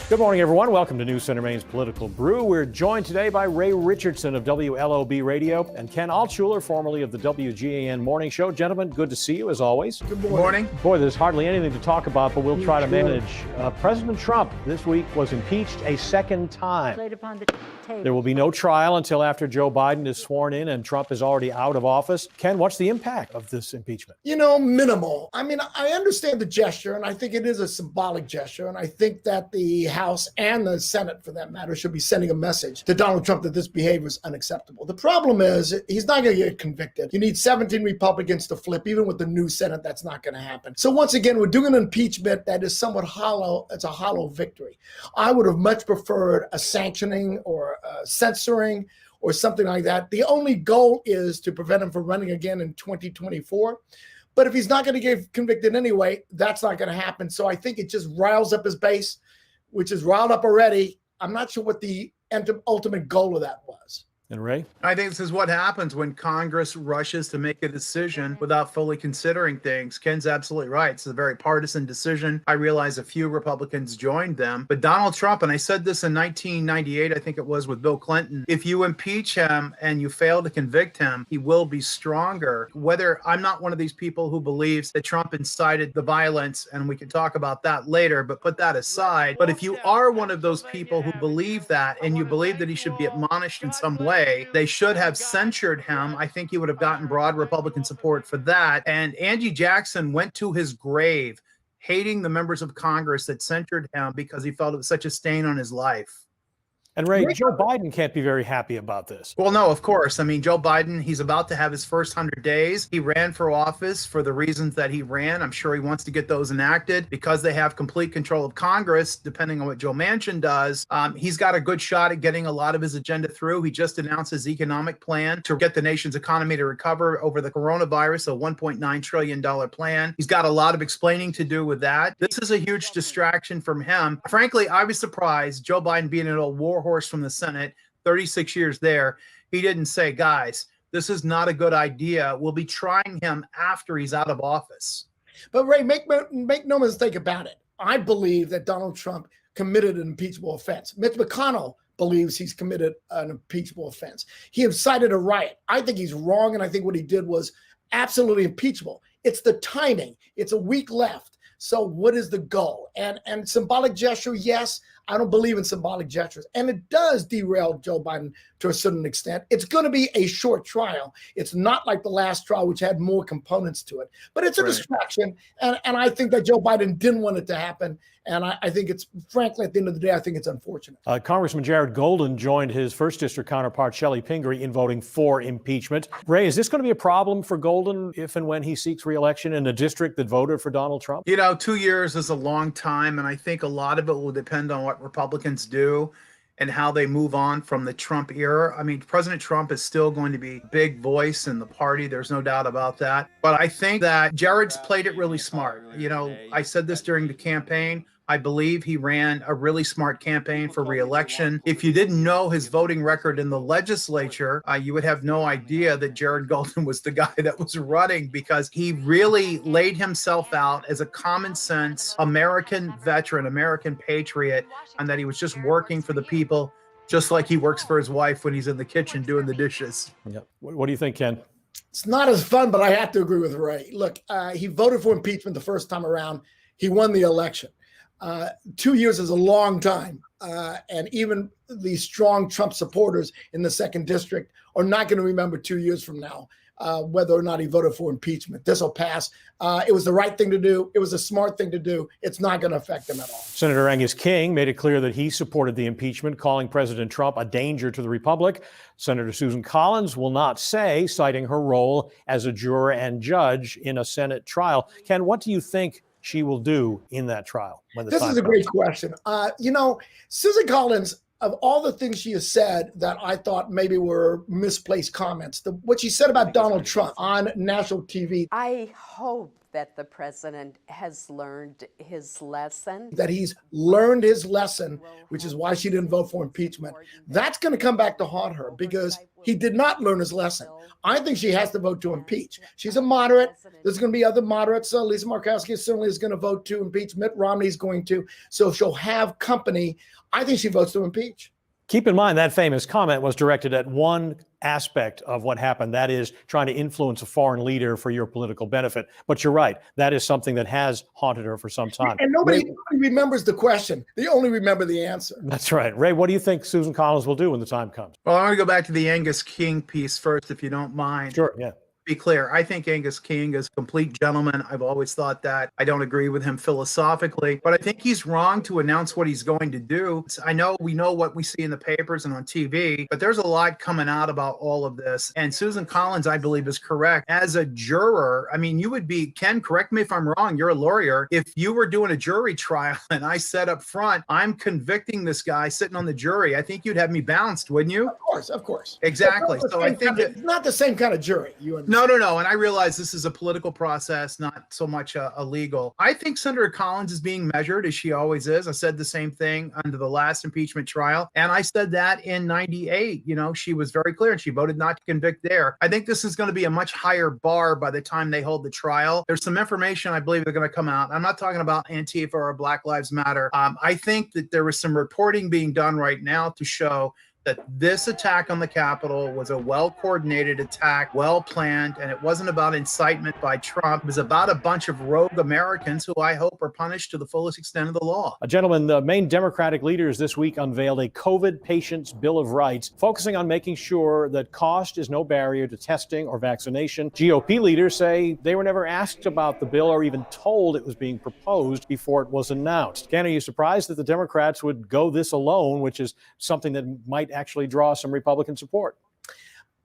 Good morning, everyone. Welcome to News Center Maine's Political Brew. We're joined today by Ray Richardson of WLOB Radio and Ken Altshuler, formerly of the WGAN Morning Show. Gentlemen, good to see you as always. Good morning. Boy, there's hardly anything to talk about, but we'll try to manage. President Trump this week was impeached a second time. There will be no trial until after Joe Biden is sworn in and Trump is already out of office. Ken, what's the impact of this impeachment? Minimal. I mean, I understand the gesture, and I think it is a symbolic gesture, and I think that the House and the Senate, for that matter, should be sending a message to Donald Trump that this behavior is unacceptable. The problem is he's not going to get convicted. You need 17 Republicans to flip. Even with the new Senate, that's not going to happen. So once again, we're doing an impeachment that is somewhat hollow. It's a hollow victory. I would have much preferred a sanctioning or a censoring or something like that. The only goal is to prevent him from running again in 2024. But if he's not going to get convicted anyway, that's not going to happen. So I think it just riles up his base, which is riled up already. I'm not sure what the ultimate goal of that was. And Ray? I think this is what happens when Congress rushes to make a decision without fully considering things. Ken's absolutely right. It's a very partisan decision. I realize a few Republicans joined them, but Donald Trump, and I said this in 1998, I think it was with Bill Clinton, if you impeach him and you fail to convict him, he will be stronger. Whether I'm not one of these people who believes that Trump incited the violence, and we can talk about that later, but put that aside. But if you are one of those people who believe that and you believe that he should be admonished in some way, they should have censured him. I think he would have gotten broad Republican support for that. And Angie Jackson went to his grave hating the members of Congress that censured him because he felt it was such a stain on his life. And Ray, Joe Biden can't be very happy about this. Well, no, of course. I mean, Joe Biden, he's about to have his first 100 days. He ran for office for the reasons that he ran. I'm sure he wants to get those enacted because they have complete control of Congress, depending on what Joe Manchin does. He's got a good shot at getting a lot of his agenda through. He just announced his economic plan to get the nation's economy to recover over the coronavirus, a $1.9 trillion plan. He's got a lot of explaining to do with that. This is a huge distraction from him. Frankly, I was surprised, Joe Biden being an old war horse from the Senate, 36 years there, he didn't say, guys, this is not a good idea. We'll be trying him after he's out of office. But Ray, make no mistake about it. I believe that Donald Trump committed an impeachable offense. Mitch McConnell believes he's committed an impeachable offense. He incited a riot. I think he's wrong, and I think what he did was absolutely impeachable. It's the timing. It's a week left. So what is the goal? And symbolic gesture, yes. I don't believe in symbolic gestures. And it does derail Joe Biden to a certain extent. It's going to be a short trial. It's not like the last trial, which had more components to it. But it's a distraction. And I think that Joe Biden didn't want it to happen. And I think it's, frankly, at the end of the day, I think it's unfortunate. Congressman Jared Golden joined his first district counterpart, Shelley Pingree, in voting for impeachment. Ray, is this going to be a problem for Golden if and when he seeks re-election in a district that voted for Donald Trump? 2 years is a long time, and I think a lot of it will depend on what Republicans do and how they move on from the Trump era. I mean, President Trump is still going to be a big voice in the party. There's no doubt about that. But I think that Jared's played it really smart. I said this during the campaign. I believe he ran a really smart campaign for re-election. If you didn't know his voting record in the legislature, you would have no idea that Jared Golden was the guy that was running, because he really laid himself out as a common sense American veteran, American patriot, and that he was just working for the people, just like he works for his wife when he's in the kitchen doing the dishes. Yeah. What do you think, Ken? It's not as fun, but I have to agree with Ray. Look, he voted for impeachment the first time around. He won the election. 2 years is a long time. And even the strong Trump supporters in the second district are not going to remember 2 years from now whether or not he voted for impeachment. This will pass. It was the right thing to do. It was a smart thing to do. It's not going to affect him at all. Senator Angus King made it clear that he supported the impeachment, calling President Trump a danger to the republic. Senator Susan Collins will not say, citing her role as a juror and judge in a Senate trial. Ken, what do you think she will do in that trial? This is a great question. Susan Collins, of all the things she has said that I thought maybe were misplaced comments, what she said about Donald Trump on national TV. I hope that the president has learned his lesson. That he's learned his lesson, which is why she didn't vote for impeachment. That's going to come back to haunt her because he did not learn his lesson. I think she has to vote to impeach. She's a moderate. There's going to be other moderates. Lisa Murkowski certainly is going to vote to impeach. Mitt Romney's going to. So she'll have company. I think she votes to impeach. Keep in mind that famous comment was directed at one aspect of what happened, that is trying to influence a foreign leader for your political benefit. But you're right, that is something that has haunted her for some time. And nobody remembers the question. They only remember the answer. That's right. Ray, what do you think Susan Collins will do when the time comes? Well, I want to go back to the Angus King piece first, if you don't mind. Sure, yeah. Be clear, I think Angus King is a complete gentleman. I've always thought that. I don't agree with him philosophically, but I think he's wrong to announce what he's going to do. I know we know what we see in the papers and on TV, but there's a lot coming out about all of this. And Susan Collins, I believe, is correct. As a juror, I mean, you would be, Ken, correct me if I'm wrong, you're a lawyer. If you were doing a jury trial and I said up front, I'm convicting this guy sitting on the jury, I think you'd have me bounced, wouldn't you? Of course. Exactly. So I think it's not the same kind of jury. You understand? No. And I realize this is a political process, not so much a legal. I think Senator Collins is being measured, as she always is. I said the same thing under the last impeachment trial. And I said that in 98. You know, she was very clear and she voted not to convict there. I think this is going to be a much higher bar by the time they hold the trial. There's some information I believe they're going to come out. I'm not talking about Antifa or Black Lives Matter. I think that there was some reporting being done right now to show that this attack on the Capitol was a well-coordinated attack, well-planned, and it wasn't about incitement by Trump. It was about a bunch of rogue Americans who I hope are punished to the fullest extent of the law. Gentlemen, the Maine Democratic leaders this week unveiled a COVID Patients Bill of Rights, focusing on making sure that cost is no barrier to testing or vaccination. GOP leaders say they were never asked about the bill or even told it was being proposed before it was announced. Ken, are you surprised that the Democrats would go this alone, which is something that might actually draw some Republican support?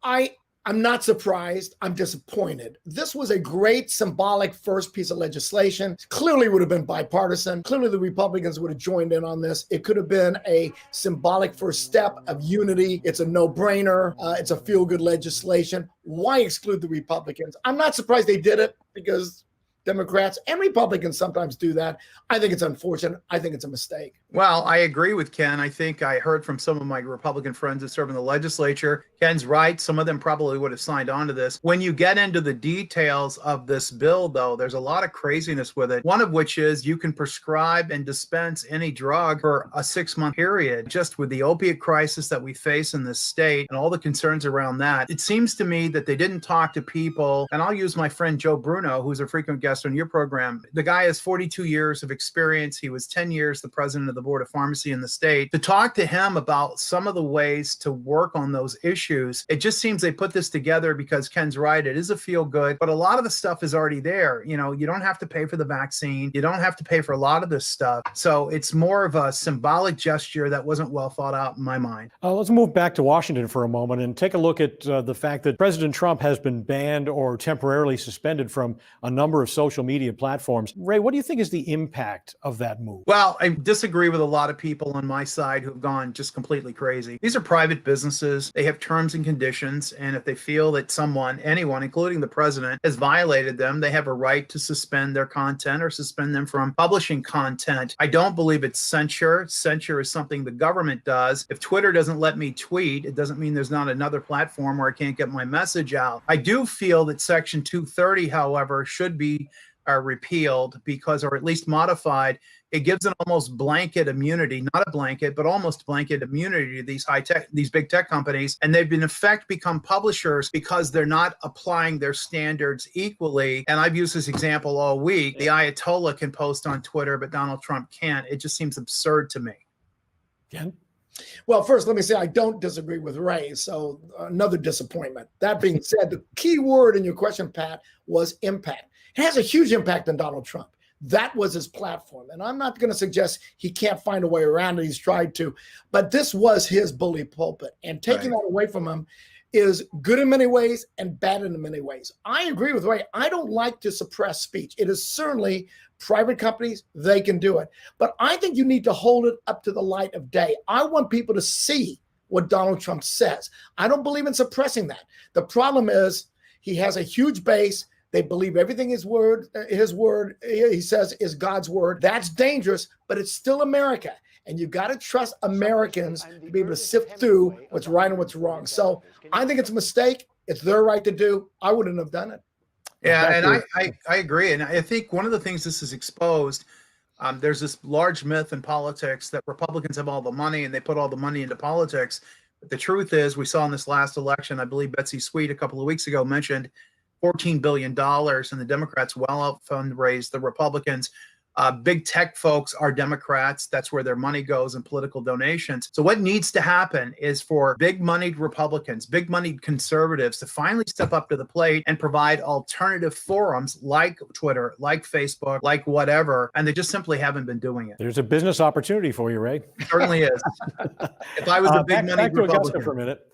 I'm not surprised. I'm disappointed. This was a great symbolic first piece of legislation. Clearly would have been bipartisan. Clearly the Republicans would have joined in on this. It could have been a symbolic first step of unity. It's a no-brainer. It's a feel-good legislation. Why exclude the Republicans? I'm not surprised they did it because Democrats and Republicans sometimes do that. I think it's unfortunate. I think it's a mistake. Well, I agree with Ken. I think I heard from some of my Republican friends that serve in the legislature. Ken's right. Some of them probably would have signed on to this. When you get into the details of this bill, though, there's a lot of craziness with it. One of which is you can prescribe and dispense any drug for a 6-month period. Just with the opiate crisis that we face in this state and all the concerns around that, it seems to me that they didn't talk to people. And I'll use my friend Joe Bruno, who's a frequent guest on your program. The guy has 42 years of experience. He was 10 years the president of the Board of Pharmacy in the state. To talk to him about some of the ways to work on those issues, it just seems they put this together because Ken's right. It is a feel good, but a lot of the stuff is already there. You know, you don't have to pay for the vaccine. You don't have to pay for a lot of this stuff. So it's more of a symbolic gesture that wasn't well thought out in my mind. Let's move back to Washington for a moment and take a look at the fact that President Trump has been banned or temporarily suspended from a number of social media platforms. Ray, what do you think is the impact of that move? Well, I disagree with a lot of people on my side who've gone just completely crazy. These are private businesses. They have terms and conditions. And if they feel that anyone, including the president, has violated them, they have a right to suspend their content or suspend them from publishing content. I don't believe it's censure. Censure is something the government does. If Twitter doesn't let me tweet, it doesn't mean there's not another platform where I can't get my message out. I do feel that Section 230, however, should be repealed or at least modified. It gives an almost blanket immunity, not a blanket, but almost blanket immunity to these big tech companies. And they've in effect become publishers because they're not applying their standards equally. And I've used this example all week. The Ayatollah can post on Twitter, but Donald Trump can't. It just seems absurd to me. Ken? Well, first, let me say I don't disagree with Ray. So another disappointment. That being said, the key word in your question, Pat, was impact. It has a huge impact on Donald Trump. That was his platform. And I'm not going to suggest he can't find a way around it. He's tried to. But this was his bully pulpit. And taking that away from him is good in many ways and bad in many ways. I agree with Ray. I don't like to suppress speech. It is certainly private companies. They can do it. But I think you need to hold it up to the light of day. I want people to see what Donald Trump says. I don't believe in suppressing that. The problem is he has a huge base. They believe everything his word, he says is God's word. That's dangerous, but it's still America. And you've got to trust Americans to be able to sift through what's right and what's wrong. So I think it's a mistake. It's their right to do. I wouldn't have done it. Yeah, and I agree. And I think one of the things this has exposed, there's this large myth in politics that Republicans have all the money and they put all the money into politics. But the truth is, we saw in this last election, I believe Betsy Sweet a couple of weeks ago mentioned $14 billion, and the Democrats well out fundraised the Republicans. Big tech folks are Democrats. That's where their money goes in political donations. So what needs to happen is for big moneyed Republicans, big moneyed conservatives to finally step up to the plate and provide alternative forums like Twitter, like Facebook, like whatever. And they just simply haven't been doing it. There's a business opportunity for you, Ray. It certainly is. If I was a big moneyed back to Augusta Republican. for a minute.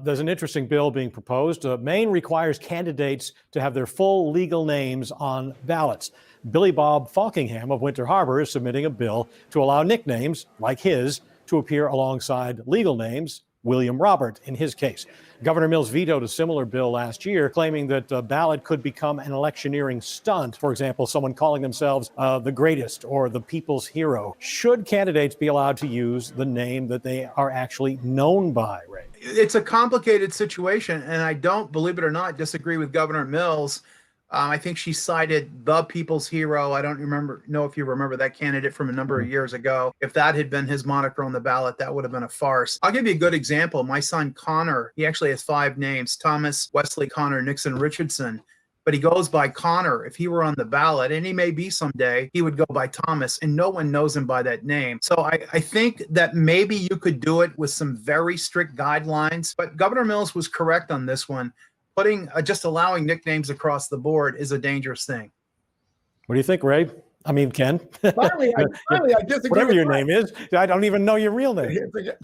There's an interesting bill being proposed. Maine requires candidates to have their full legal names on ballots. Billy Bob Falkingham of Winter Harbor is submitting a bill to allow nicknames like his to appear alongside legal names, William Robert in his case. Governor Mills vetoed a similar bill last year, claiming that a ballot could become an electioneering stunt. For example, someone calling themselves the greatest or the people's hero. Should candidates be allowed to use the name that they are actually known by, Ray? It's a complicated situation, and I don't, believe it or not, disagree with Governor Mills. I think she cited the people's hero. I don't know if you remember that candidate from a number of years ago. If that had been his moniker on the ballot, that would have been a farce. I'll give you a good example. My son Connor, he actually has 5 names: Thomas, Wesley, Connor, Nixon, Richardson. But he goes by Connor. If he were on the ballot, and he may be someday, he would go by Thomas, and no one knows him by that name. So I think that maybe you could do it with some very strict guidelines. But Governor Mills was correct on this one. Just allowing nicknames across the board is a dangerous thing. What do you think, Ray? I mean, Ken. Finally, I disagree. Whatever with your Ray. name is, I don't even know your real name.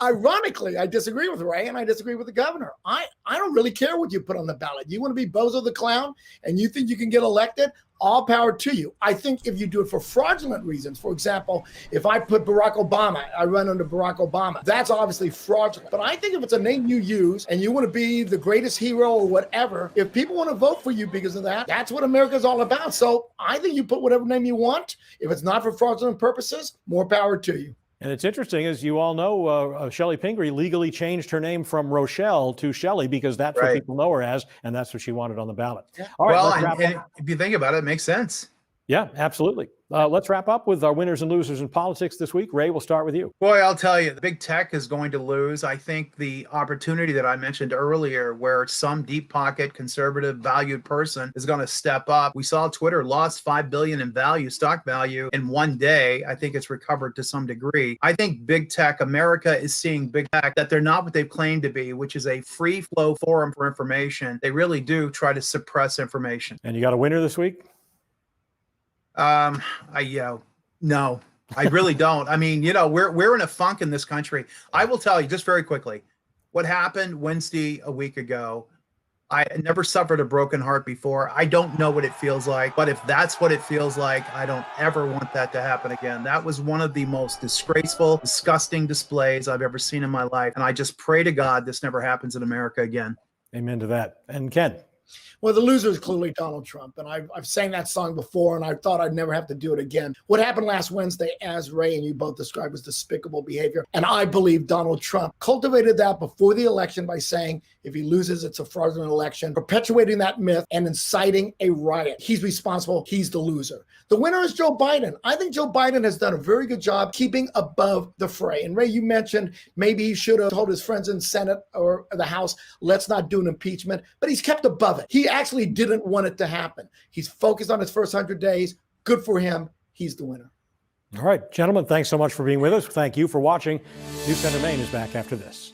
Ironically, I disagree with Ray, and I disagree with the governor. I don't really care what you put on the ballot. You want to be Bozo the Clown, and you think you can get elected? All power to you. I think if you do it for fraudulent reasons, for example, if I put Barack Obama, I run under Barack Obama, that's obviously fraudulent. But I think if it's a name you use and you want to be the greatest hero or whatever, if people want to vote for you because of that, that's what America's all about. So I think you put whatever name you want. If it's not for fraudulent purposes, more power to you. And it's interesting, as you all know, Shelley Pingree legally changed her name from Rochelle to Shelley because that's what people know her as, and that's what she wanted on the ballot. Yeah. All right, well, and if you think about it, it makes sense. Yeah, absolutely. Let's wrap up with our winners and losers in politics this week. Ray, we'll start with you. Boy, I'll tell you, the big tech is going to lose. I think the opportunity that I mentioned earlier, where some deep pocket, conservative, valued person is going to step up. We saw Twitter lost $5 billion in value, stock value, in one day. I think it's recovered to some degree. I think big tech, America is seeing big tech that they're not what they've claimed to be, which is a free flow forum for information. They really do try to suppress information. And you got a winner this week? No, I really don't. I mean, we're in a funk in this country. I will tell you just very quickly what happened Wednesday a week ago. I never suffered a broken heart before. I don't know what it feels like, but if that's what it feels like, I don't ever want that to happen again. That was one of the most disgraceful, disgusting displays I've ever seen in my life. And I just pray to God this never happens in America again. Amen to that. And Ken? Well, the loser is clearly Donald Trump, and I've sang that song before, and I thought I'd never have to do it again. What happened last Wednesday, as Ray and you both described, was despicable behavior, and I believe Donald Trump cultivated that before the election by saying if he loses, it's a fraudulent election, perpetuating that myth and inciting a riot. He's responsible. He's the loser. The winner is Joe Biden. I think Joe Biden has done a very good job keeping above the fray. And Ray, you mentioned maybe he should have told his friends in Senate or the House, let's not do an impeachment, but he's kept above it. He actually didn't want it to happen. He's focused on his first 100 days. Good for him. He's the winner. All right, gentlemen, thanks so much for being with us. Thank you for watching. News Center Maine is back after this.